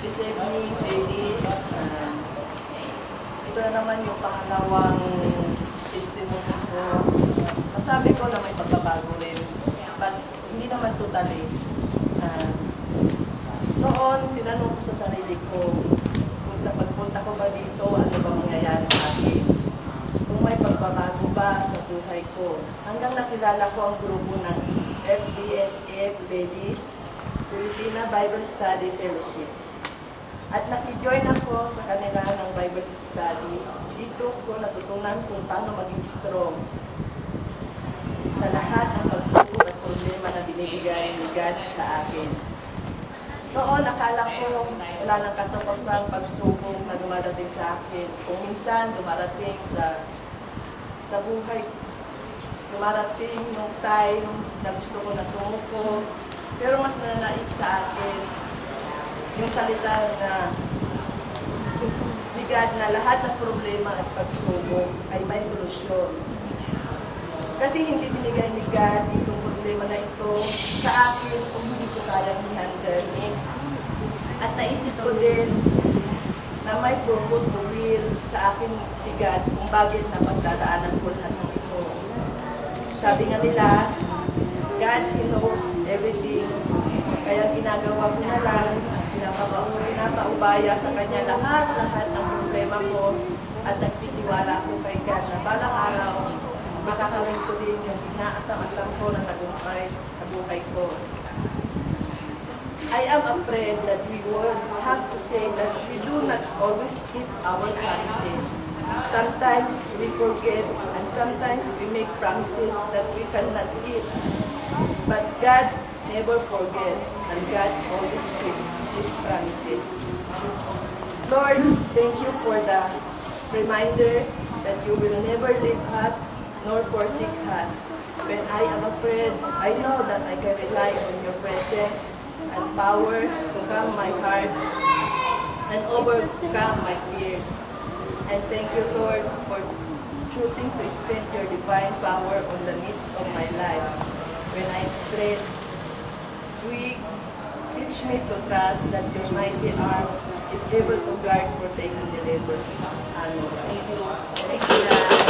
This evening, ladies, ito na naman yung pangalawang testimony ko. Masabi ko na may pagbabago rin, but hindi naman totally. Noon, tinanong ko sa sarili ko, kung sa pagpunta ko ba dito, ano ba mangyayari sa akin? Kung may pagbabago ba sa buhay ko? Hanggang nakilala ko ang grupo ng FBSF Ladies, Filipina Bible Study Fellowship. At nakijoin ako sa kanila ng Bible Study. Dito ko natutunan kung paano maging strong sa lahat ng pagsubok at problema na binibigay ni God sa akin. Noon, akala ko wala nang katapos-ang pagsubok na dumadating sa akin. Kung minsan dumarating sa buhay, dumarating yung time na gusto ko na sumuko. Pero mas nananaig sa akin yung salita na bigad na lahat ng problema at pagsubok ay may solusyon. Kasi hindi binigay ni God itong problema na ito sa akin kung hindi ko kayang i-handle. At naisip ko din na may purpose o will sa akin si God kung bakit napagdadaanan ko lahat ng ito. Sabi nga nila, God knows everything. Kaya ginagawa ko na lang, pinapaubaya sa Kanya lahat ng problema ko at nagtitiwala ako kay God na balang araw makakawin ko din yung inaasam-asam ko na tagumpay sa buhay ko. I am afraid that we would have to say that we do not always keep our promises. Sometimes we forget and sometimes we make promises that we cannot keep. But God never forgets and God always keeps His promises. Lord, thank you for the reminder that you will never leave us nor forsake us. When I am afraid, I know that I can rely on your presence and power to calm my heart and overcome my fears. And thank you, Lord, for choosing to spend your divine power on the midst of my life. When I am straight, weak, teach me to trust that your mighty arms is able to guard, protect, and deliver. Amen. Thank you.